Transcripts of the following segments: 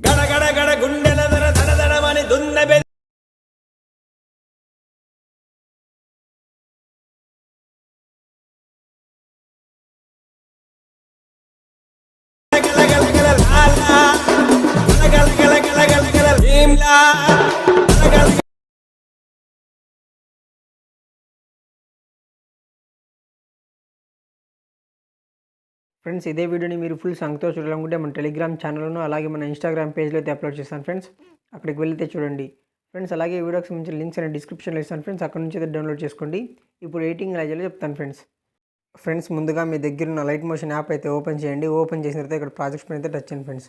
గడగడ గడ గుండెల దర దడ దడమని దున్నబె ఫ్రెండ్స్ ఇదే వీడియోని మీరు ఫుల్ సాంగ్తో చూడాలనుకుంటే మన టెలిగ్రామ్ ఛానల్ను అలాగే మన ఇన్స్టాగ్రామ్ పేజ్లో అయితే అప్లోడ్ చేస్తాను ఫ్రెండ్స్, అక్కడికి వెళ్తే చూడండి ఫ్రెండ్స్. అలాగే ఈ వీడియోకి సంబంధించిన లింక్స్ అనేది డిస్క్రిప్షన్లో ఇస్తాను ఫ్రెండ్స్, అక్కడ నుంచి అయితే డౌన్లోడ్ చేసుకోండి. ఇప్పుడు ఎడిటింగ్ ఎలా చేయాలో చెప్తాను ఫ్రెండ్స్. ముందుగా మీ దగ్గర ఉన్న లైట్ మోషన్ యాప్ అయితే ఓపెన్ చేయండి. ఓపెన్ చేసిన తర్వాత ఇక్కడ ప్రాజెక్ట్స్ పైన అయితే టచ్ చేయండి ఫ్రెండ్స్.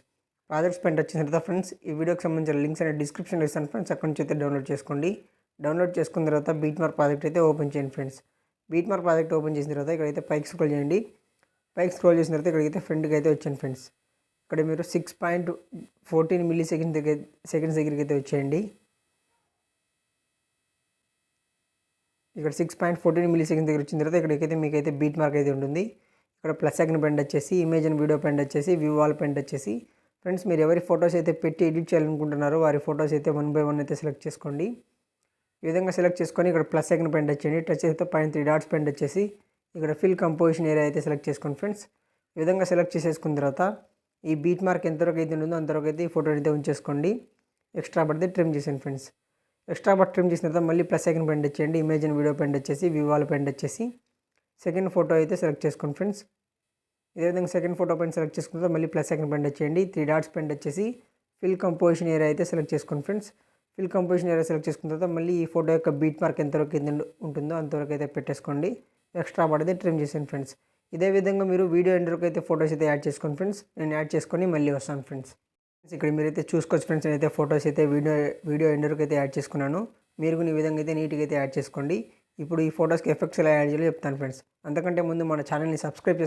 ప్రాజెక్ట్స్ పైన టచ్ చేసిన తర్వాత ఫ్రెండ్స్ ఈ వీడియోకి సంబంధించిన లింక్స్ అనేది డిస్క్రిప్షన్లో ఇస్తాను ఫ్రెండ్స్, అక్కడ నుంచి అయితే డౌన్లోడ్ చేసుకోండి. డౌన్లోడ్ చేసుకున్న తర్వాత బీట్మార్క్ ప్రాజెక్ట్ అయితే ఓపెన్ చేయండి ఫ్రెండ్స్. బీట్మార్క్ ప్రాజెక్ట్ ఓపెన్ చేసిన తర్వాత ఇక్కడైతే పైకి స్క్రోల్ చేయండి. పైకి స్క్రోల్ చేసిన తర్వాత ఇక్కడికైతే ఫ్రంట్కి అయితే వచ్చాను ఫ్రెండ్స్. ఇక్కడ మీరు 6.14 మిల్లీ సెకండ్స్ దగ్గరికి అయితే వచ్చేయండి. ఇక్కడ 6.14 మిల్లీ సెకండ్స్ దగ్గర వచ్చిన తర్వాత ఇక్కడికైతే మీకైతే బీట్ మార్క్ అయితే ఉంటుంది. ఇక్కడ ప్లస్ ఐకాన్ పైన వచ్చేసి ఇమేజ్ అండ్ వీడియో పైన వచ్చేసి వ్యూ వాల్ పైన వచ్చేసి ఫ్రెండ్స్ మీరు ఎవరి ఫొటోస్ అయితే పెట్టి ఎడిట్ చేయాలనుకుంటున్నారో వారి ఫొటోస్ అయితే 1 by 1 అయితే సెలెక్ట్ చేసుకోండి. ఈ విధంగా సెలెక్ట్ చేసుకొని ఇక్కడ ప్లస్ ఐకాన్ పైన టచ్ చేయండి. టచ్ చేస్తే పైన 3 డాట్స్ పైన వచ్చేసి ఇక్కడ ఫిల్ కంపోజిషన్ ఏరియా అయితే సెలెక్ట్ చేసుకోండి ఫ్రెండ్స్. ఈ విధంగా సెలెక్ట్ చేసేసుకున్న తర్వాత ఈ బీట్ మార్క్ ఎంతవరకు అయితే ఉంటుందో అంతవరకు అయితే ఈ ఫోటో అయితే ఉంచేసుకోండి. ఎక్స్ట్రా పడితే ట్రిమ్ చేసేయండి ఫ్రెండ్స్. ఎక్స్ట్రా బట్ ట్రిమ్ చేసిన తర్వాత మళ్ళీ ప్లస్ ఐకాన్ పైన వచ్చేయండి. ఇమేజ్ అండ్ వీడియో పైన వచ్చేసి వ్యూ వాల్ పైన వచ్చేసి సెకండ్ ఫోటో అయితే సెలెక్ట్ చేసుకోండి ఫ్రెండ్స్. ఇదే విధంగా సెకండ్ ఫోటో పైన సెలెక్ట్ చేసుకున్న తర్వాత మళ్ళీ ప్లస్ ఐకాన్ పైన వచ్చేయండి. 3 డాట్స్ పైన వచ్చేసి ఫిల్ కంపోజిషన్ ఏరియా అయితే సెలెక్ట్ చేసుకోండి friends. Fill composition area select చేసుకున్న తర్వాత మళ్ళీ ఈ ఫోటో యొక్క బీట్ మార్క్ ఎంతవరకు ఉంటుందో అంతవరకు అయితే పెట్టేసుకోండి. ఎక్స్ట్రా పడితే ట్రిమ్ చేసాను ఫ్రెండ్స్. ఇదే విధంగా మీరు వీడియో ఎండ్ వరకు అయితే ఫొటోస్ అయితే యాడ్ చేసుకోండి ఫ్రెండ్స్. నేను యాడ్ చేసుకొని మళ్ళీ వస్తాను ఫ్రెండ్స్. ఇక్కడ మీరైతే చూసుకోవచ్చు ఫ్రెండ్స్, నేనైతే ఫొటోస్ అయితే వీడియో ఎండ్ వరకు అయితే యాడ్ చేసుకున్నాను. మీరు ఈ విధంగా అయితే నీట్గా అయితే యాడ్ చేసుకోండి. ఇప్పుడు ఈ ఫొటోస్కి ఎఫెక్ట్స్ ఎలా యాడ్ చేయాలో చెప్తాను ఫ్రెండ్స్. అంతకంటే ముందు మన ఛానల్ని సబ్స్క్రైబ్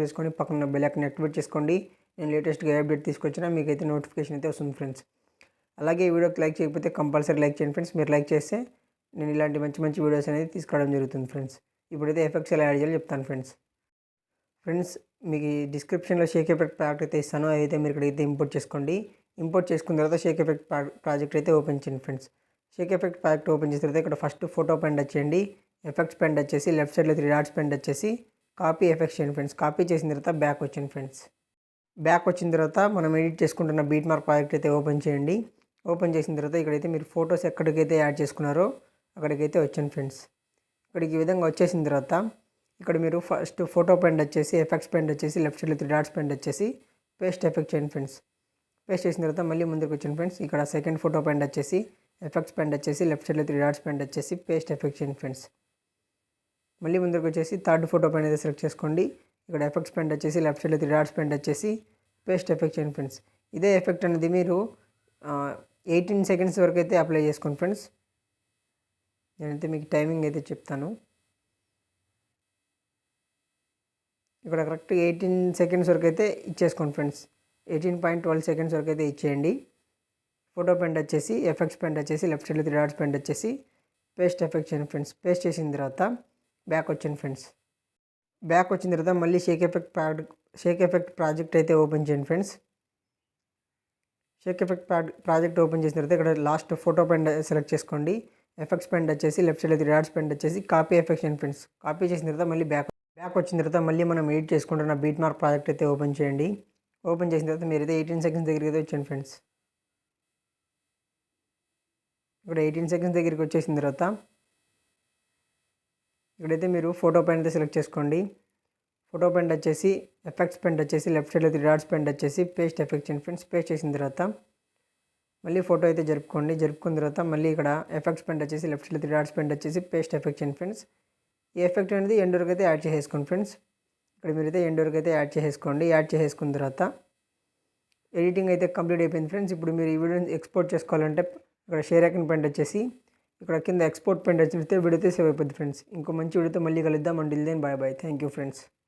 చేసుకొని పక్కన బెల్ ఐకాన్ యాక్టివేట్ చేసుకోండి. నేను లేటెస్ట్గా అప్డేట్ తీసుకొచ్చినా మీకైతే నోటిఫికేషన్ అయితే వస్తుంది ఫ్రెండ్స్. అలాగే ఈ వీడియోకి లైక్ చేయకపోతే కంపల్సరీ లైక్ చేయండి ఫ్రెండ్స్. మీరు లైక్ చేస్తే నేను ఇలాంటి మంచి మంచి వీడియోస్ అనేది తీసుకురావడం జరుగుతుంది ఫ్రెండ్స్. ఇప్పుడైతే ఎఫెక్ట్స్ ఎలా యాడ్ చేయాలో చెప్తాను ఫ్రెండ్స్. మీకు ఈ డిస్క్రిప్షన్లో షేక్ ఎఫెక్ట్ ప్యాకెట్ అయితే ఇస్తాను, అదైతే మీరు ఇక్కడైతే ఇంపోర్ట్ చేసుకోండి. ఇంపోర్ట్ చేసుకున్న తర్వాత షేక్ ఎఫెక్ట్ ప్రాజెక్ట్ అయితే ఓపెన్ చేయండి friends. Sheikh effect project open చేసిన తర్వాత ఇక్కడ ఫస్ట్ ఫోటో పైన టచ్ చేయండి. ఎఫెక్ట్స్ పైన టచ్ చేసి లెఫ్ట్ సైడ్లో 3 డాట్స్ పైన టచ్ చేసి కాపీ ఎఫెక్ట్స్ చేయండి ఫ్రెండ్స్. కాపీ చేసిన తర్వాత బ్యాక్ వచ్చింది ఫ్రెండ్స్. బ్యాక్ వచ్చిన తర్వాత మనం ఎడిట్ చేసుకుంటున్న బీట్ మార్క్ ప్రాజెక్ట్ అయితే ఓపెన్ చేయండి. ఓపెన్ చేసిన తర్వాత ఇక్కడైతే మీరు ఫొటోస్ ఎక్కడికైతే యాడ్ చేసుకున్నారో అక్కడికైతే వచ్చాను ఫ్రెండ్స్. ఇక్కడికి ఈ విధంగా వచ్చేసిన తర్వాత ఇక్కడ మీరు ఫస్ట్ ఫోటో పైన వచ్చేసి ఎఫెక్ట్స్ పైన వచ్చేసి లెఫ్ట్ సైడ్లో 3 డాట్స్ పైన వచ్చేసి పేస్ట్ ఎఫెక్ట్ చేయండి ఫ్రెండ్స్. పేస్ట్ చేసిన తర్వాత మళ్ళీ ముందుకు వచ్చాను ఫ్రెండ్స్. ఇక్కడ సెకండ్ ఫోటో పైన వచ్చేసి ఎఫెక్ట్స్ పైన వచ్చేసి లెఫ్ట్ సైడ్లో 3 డాట్స్ పైన వచ్చేసి పేస్ట్ ఎఫెక్ట్ చేయండి ఫ్రెండ్స్. మళ్ళీ ముందుకు వచ్చేసి థర్డ్ ఫోటో పైన అయితే సెలెక్ట్ చేసుకోండి. ఇక్కడ ఎఫెక్ట్స్ పైన వచ్చేసి లెఫ్ట్ సైడ్లో 3 డాట్స్ పైన వచ్చేసి పేస్ట్ ఎఫెక్ట్ చేయండి ఫ్రెండ్స్. ఇదే ఎఫెక్ట్ అనేది మీరు 18 సెకండ్స్ వరకు అయితే అప్లై చేసుకోండి ఫ్రెండ్స్. నేనైతే మీకు టైమింగ్ అయితే చెప్తాను. ఇక్కడ కరెక్ట్ 18 సెకండ్స్ వరకు అయితే ఇచ్చేసుకోండి ఫ్రెండ్స్. 18.12 సెకండ్స్ వరకు అయితే ఇచ్చేయండి. ఫోటో పైన వచ్చేసి ఎఫెక్ట్స్ పైన వచ్చేసి లెఫ్ట్ సైడ్లో 3 డాట్స్ పైన వచ్చేసి పేస్ట్ ఎఫెక్ట్ చేయండి ఫ్రెండ్స్. పేస్ట్ చేసిన తర్వాత బ్యాక్ వచ్చాను ఫ్రెండ్స్. బ్యాక్ వచ్చిన తర్వాత మళ్ళీ షేక్ ఎఫెక్ట్ ప్రాజెక్ట్ అయితే ఓపెన్ చేయండి friends. Sheikh effect project open చేసిన తర్వాత ఇక్కడ లాస్ట్ ఫోటో పైన సెలెక్ట్ చేసుకోండి. ఎఫెక్ట్స్ పైన వచ్చేసి లెఫ్ట్ సైడ్లో 3 డాట్స్ పైన వచ్చేసి కాపీ ఎఫెక్ట్ చేయండి ఫ్రెండ్స్. కాపీ చేసిన తర్వాత మళ్ళీ బ్యాక్ వచ్చిన తర్వాత మళ్ళీ మనం ఎడిట్ చేసుకుంటున్న బీట్ మార్క్ ప్రాజెక్ట్ అయితే ఓపెన్ చేయండి. ఓపెన్ చేసిన తర్వాత మీరైతే 18 సెకండ్స్ దగ్గరికి అయితే వచ్చాను ఫ్రెండ్స్. ఇక్కడ 18 సెకండ్స్ దగ్గరికి వచ్చేసిన తర్వాత ఇక్కడైతే మీరు ఫోటో పైన అయితే సెలెక్ట్ చేసుకోండి. ఫోటో పైన వచ్చేసి ఎఫెక్ట్స్ పైన వచ్చేసి లెఫ్ట్ సైడ్లో 3 డాట్స్ పైన వచ్చేసి పేస్ట్ ఎఫెక్ట్ చేయండి ఫ్రెండ్స్. పేస్ట్ చేసిన తర్వాత మళ్ళీ ఫోటో అయితే జరుపుకున్న తర్వాత మళ్ళీ ఇక్కడ ఎఫెక్ట్స్ పైన వచ్చేసి లెఫ్ట్ సైడ్లో 3 డాట్స్ పైన వచ్చేసి పేస్ట్ ఎఫెక్ట్ చేయండి ఫ్రెండ్స్. ఈ ఎఫెక్ట్ అనేది ఎండ్ వరకు అయితే యాడ్ చేసేసుకోండి ఫ్రెండ్స్. ఇక్కడ మీరైతే ఎండ్ వరకు అయితే యాడ్ చేసేసుకోండి. యాడ్ చేసేసుకున్న తర్వాత ఎడిటింగ్ అయితే కంప్లీట్ అయిపోయింది ఫ్రెండ్స్. ఇప్పుడు మీరు ఈ వీడియోని ఎక్స్పోర్ట్ చేసుకోవాలంటే ఇక్కడ షేర్ ఐకాన్ పైన వచ్చేసి ఇక్కడ కింద ఎక్స్పోర్ట్ పైన వచ్చేస్తే వీడియో అయితే సేవ్ అయిపోద్ది ఫ్రెండ్స్. ఇంకో మంచి వీడియోతో మళ్ళీ కలుద్దాం. Until then bye bye. Thank you friends.